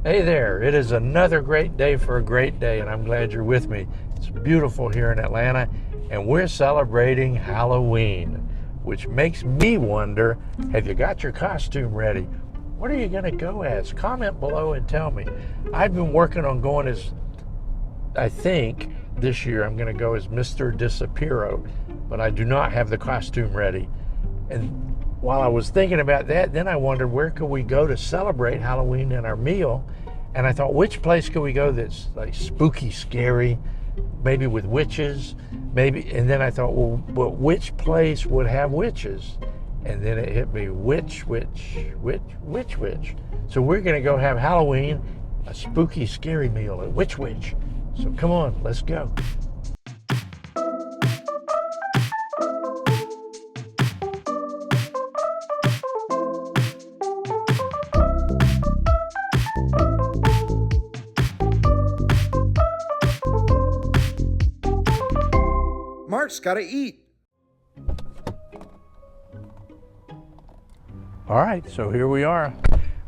Hey there, it is another great day for a great day, and I'm glad you're with me. It's beautiful here in Atlanta, and we're celebrating Halloween, which makes me wonder, have you got your costume ready? What are you going to go as? Comment below and tell me. I've been working on going as, I think this year I'm going to go as Mr. Disappearo, but I do not have the costume ready. And while I was thinking about that, then I wondered where could we go to celebrate Halloween in our meal? And I thought, which place could we go that's like spooky, scary, maybe with witches, maybe. And then I thought, well, which place would have witches? And then it hit me, which. So we're gonna go have Halloween, a spooky, scary meal at which. So come on, let's go. Mark's gotta eat. All right, so here we are.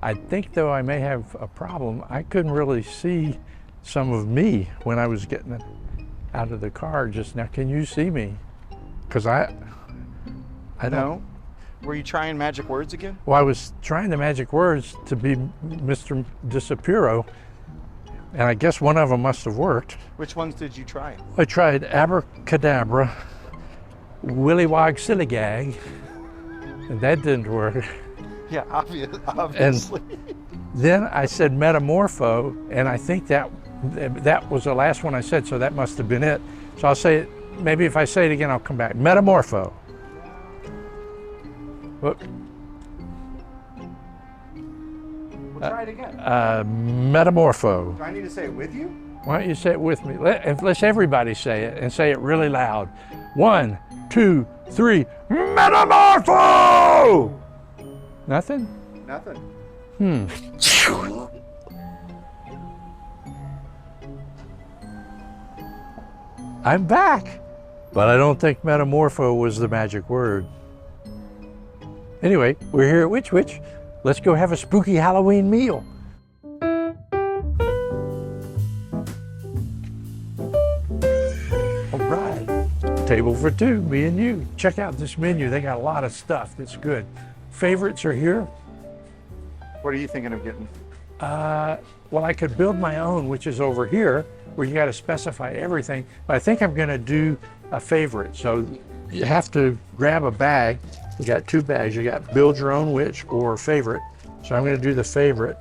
I think though I may have a problem. I couldn't really see some of me when I was getting out of the car just now. Can you see me? Because I don't. No. Were you trying magic words again? Well, I was trying the magic words to be Mr. Disappearo, and I guess one of them must have worked. Which ones did you try? I tried abracadabra, willywog sillygag, and that didn't work. Yeah, obviously. And then I said metamorpho, and I think that was the last one I said, so that must have been it. So I'll say it, maybe if I say it again, I'll come back. Metamorpho. Whoop. We'll try it again. Metamorpho. Do I need to say it with you? Why don't you say it with me? Let's everybody say it, and say it really loud. 1, 2, 3, metamorpho! Nothing? Nothing. I'm back, but I don't think metamorpho was the magic word. Anyway, we're here at Which. Let's go have a spooky Halloween meal. All right, table for two, me and you. Check out this menu. They got a lot of stuff that's good. Favorites are here. What are you thinking of getting? Well, I could build my own, which is over here, where you got to specify everything. But I think I'm going to do a favorite. So you have to grab a bag. You got two bags. You got build your own witch or favorite. So I'm going to do the favorite,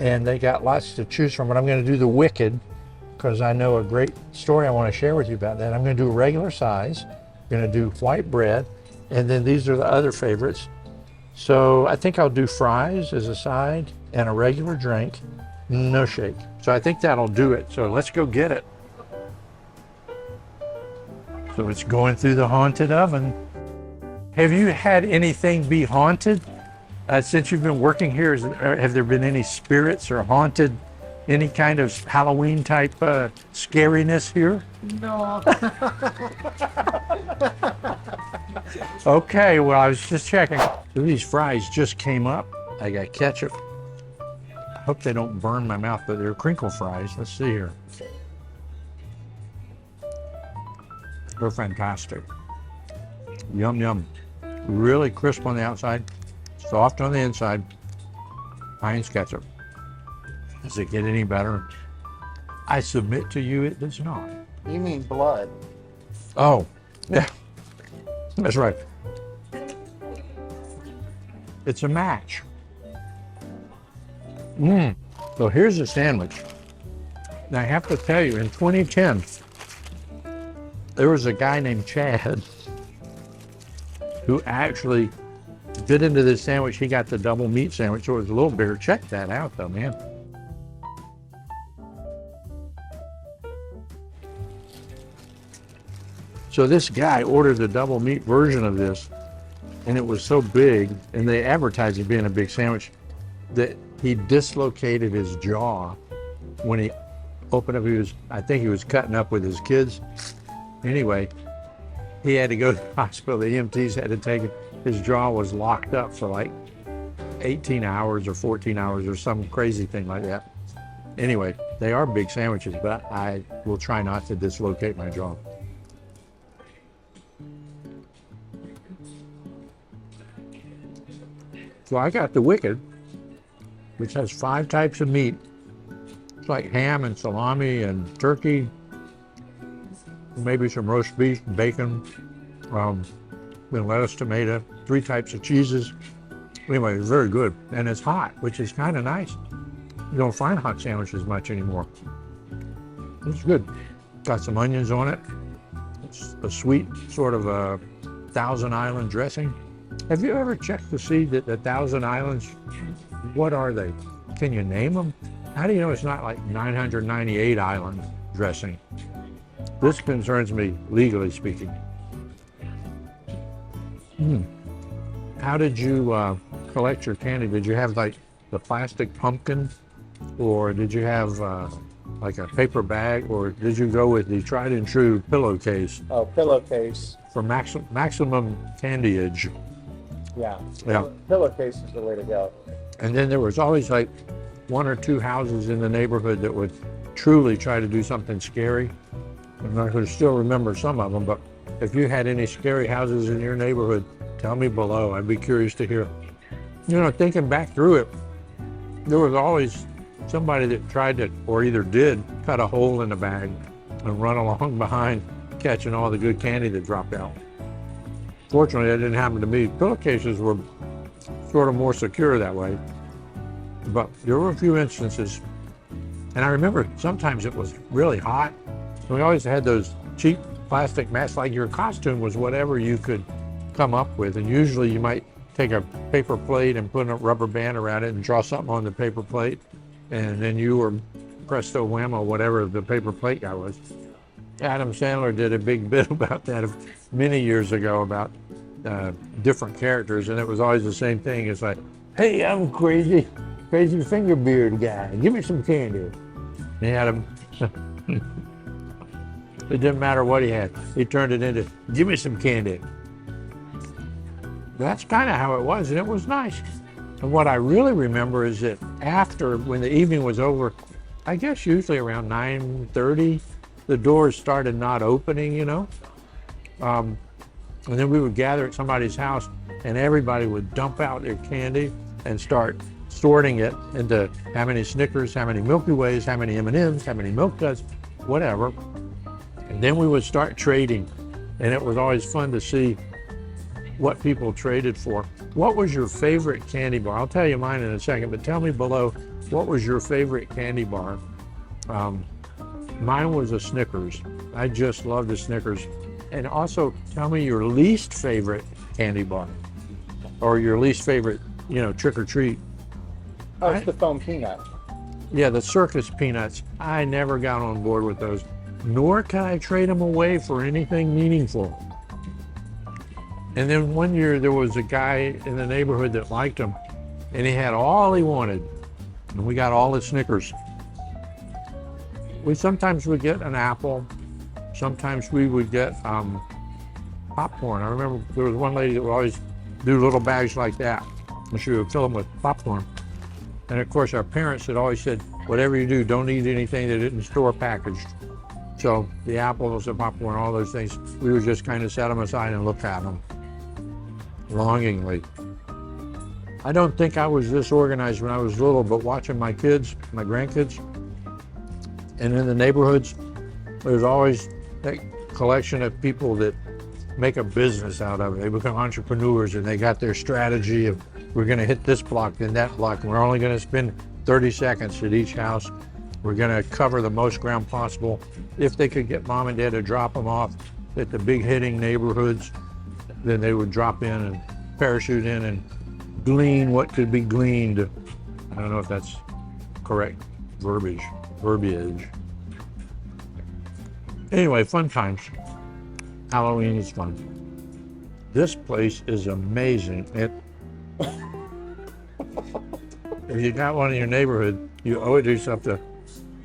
and they got lots to choose from. But I'm going to do the wicked because I know a great story I want to share with you about that. I'm going to do a regular size. I'm going to do white bread, and then these are the other favorites. So I think I'll do fries as a side and a regular drink, no shake. So I think that'll do it. So let's go get it. So it's going through the haunted oven. Have you had anything be haunted since you've been working here? Have there been any spirits or haunted, any kind of Halloween type scariness here? No. Okay, well, I was just checking. So these fries just came up. I got ketchup. I hope they don't burn my mouth, but they're crinkle fries. Let's see here. They're fantastic. Yum, yum. Really crisp on the outside, soft on the inside. Heinz ketchup. Does it get any better? I submit to you, it does not. You mean blood? Oh, yeah. That's right. It's a match. So here's a sandwich. Now I have to tell you, in 2010, there was a guy named Chad who actually bit into this sandwich. He got the double meat sandwich, so it was a little bigger. Check that out though, man. So this guy ordered the double meat version of this, and it was so big, and they advertised it being a big sandwich, that he dislocated his jaw when he opened up. I think he was cutting up with his kids. Anyway, he had to go to the hospital. The EMTs had to take it. His jaw was locked up for like 18 hours or 14 hours or some crazy thing like that. Anyway, they are big sandwiches, but I will try not to dislocate my jaw. So I got the Wicked, which has 5 types of meat. It's like ham and salami and turkey, maybe some roast beef, bacon, then lettuce, tomato, 3 types of cheeses. Anyway, it's very good. And it's hot, which is kind of nice. You don't find hot sandwiches much anymore. It's good. Got some onions on it. It's a sweet sort of a Thousand Island dressing. Have you ever checked to see that the Thousand Islands, what are they? Can you name them? How do you know it's not like 998 island dressing? This concerns me, legally speaking. How did you collect your candy? Did you have like the plastic pumpkin, or did you have like a paper bag, or did you go with the tried and true pillowcase? Oh, pillowcase. For maximum candyage. Yeah. Yeah. Pillowcase is the way to go. And then there was always like 1 or 2 houses in the neighborhood that would truly try to do something scary. And I can still remember some of them, but if you had any scary houses in your neighborhood, tell me below. I'd be curious to hear. You know, thinking back through it, there was always somebody that tried to, or either did, cut a hole in the bag and run along behind, catching all the good candy that dropped out. Fortunately, that didn't happen to me. Pillowcases were sort of more secure that way. But there were a few instances. And I remember sometimes it was really hot. We always had those cheap plastic masks, like your costume was whatever you could come up with. And usually you might take a paper plate and put a rubber band around it and draw something on the paper plate. And then you were presto whammo, whatever the paper plate guy was. Adam Sandler did a big bit about that many years ago about different characters, and it was always the same thing. It's like, hey, I'm crazy finger beard guy. Give me some candy. And he had him. It didn't matter what he had. He turned it into, give me some candy. That's kind of how it was, and it was nice. And what I really remember is that after, when the evening was over, I guess usually around 9:30, the doors started not opening, you know. And then we would gather at somebody's house and everybody would dump out their candy and start sorting it into how many Snickers, how many Milky Ways, how many M&Ms, how many Milk Duds, whatever. And then we would start trading. And it was always fun to see what people traded for. What was your favorite candy bar? I'll tell you mine in a second, but tell me below, what was your favorite candy bar? Mine was a Snickers. I just love the Snickers. And also, tell me your least favorite candy bar, or your least favorite, you know, trick or treat. Oh, it's the foam peanut. Yeah, the circus peanuts. I never got on board with those, nor can I trade them away for anything meaningful. And then one year there was a guy in the neighborhood that liked them, and he had all he wanted, and we got all the Snickers. We sometimes would get an apple. Sometimes we would get popcorn. I remember there was one lady that would always do little bags like that, and she would fill them with popcorn. And of course, our parents had always said, whatever you do, don't eat anything that isn't store packaged. So the apples, the popcorn, all those things, we would just kind of set them aside and look at them longingly. I don't think I was this organized when I was little, but watching my kids, my grandkids, and in the neighborhoods, there's always that collection of people that make a business out of it. They become entrepreneurs and they got their strategy of, we're going to hit this block, then that block. We're only going to spend 30 seconds at each house. We're going to cover the most ground possible. If they could get mom and dad to drop them off at the big hitting neighborhoods, then they would drop in and parachute in and glean what could be gleaned. I don't know if that's correct verbiage. Anyway, fun times. Halloween is fun. This place is amazing. If you got one in your neighborhood, you owe it to yourself to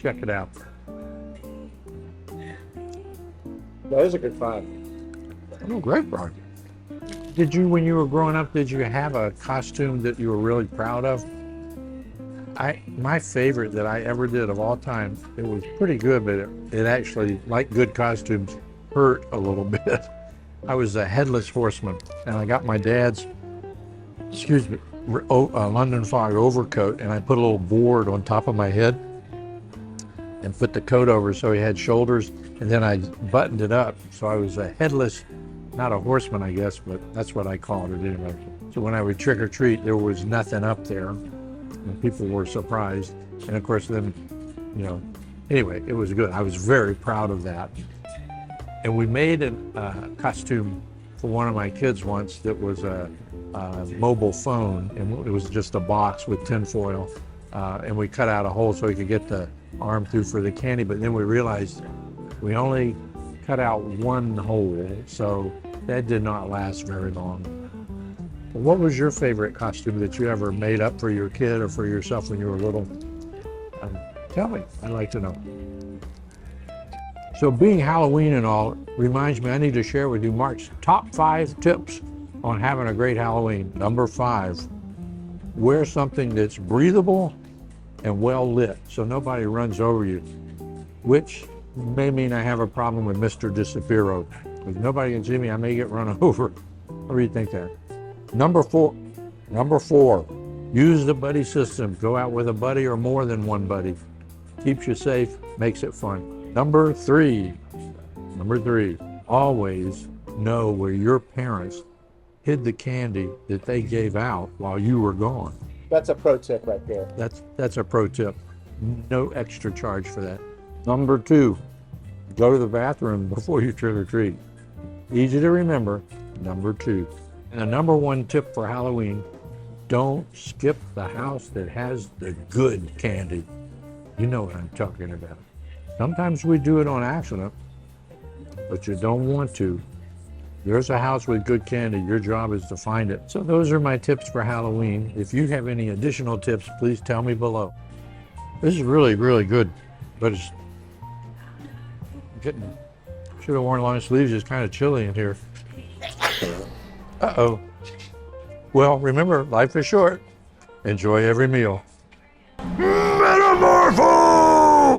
check it out. That is a good find. Oh, great bar. Did you, when you were growing up, did you have a costume that you were really proud of? My favorite that I ever did of all time, it was pretty good, but it actually, like good costumes, hurt a little bit. I was a headless horseman, and I got my dad's, London Fog overcoat, and I put a little board on top of my head and put the coat over so he had shoulders, and then I buttoned it up. So I was a headless, not a horseman, I guess, but that's what I called it anyway. So when I would trick or treat, there was nothing up there, and people were surprised. And of course, then, anyway, it was good. I was very proud of that. And we made a costume for one of my kids once that was a mobile phone, and it was just a box with tinfoil, and we cut out a hole so he could get the arm through for the candy. But then we realized we only cut out one hole, so that did not last very long. What was your favorite costume that you ever made up for your kid or for yourself when you were little? Tell me, I'd like to know. So being Halloween and all reminds me I need to share with you Mark's top 5 tips on having a great Halloween. Number 5, wear something that's breathable and well lit so nobody runs over you, which may mean I have a problem with Mr. Disappearo. If nobody can see me, I may get run over. What do you think there? Number four, use the buddy system. Go out with a buddy or more than one buddy. Keeps you safe, makes it fun. Number three, always know where your parents hid the candy that they gave out while you were gone. That's a pro tip right there. That's a pro tip. No extra charge for that. Number 2, go to the bathroom before you trick or treat. Easy to remember, number 2. And the number 1 tip for Halloween, don't skip the house that has the good candy. You know what I'm talking about. Sometimes we do it on accident, but you don't want to. There's a house with good candy. Your job is to find it. So those are my tips for Halloween. If you have any additional tips, please tell me below. This is really, really good, but it's getting, should have worn long sleeves. It's kind of chilly in here. Uh-oh. Well, remember, life is short. Enjoy every meal. Metamorpho!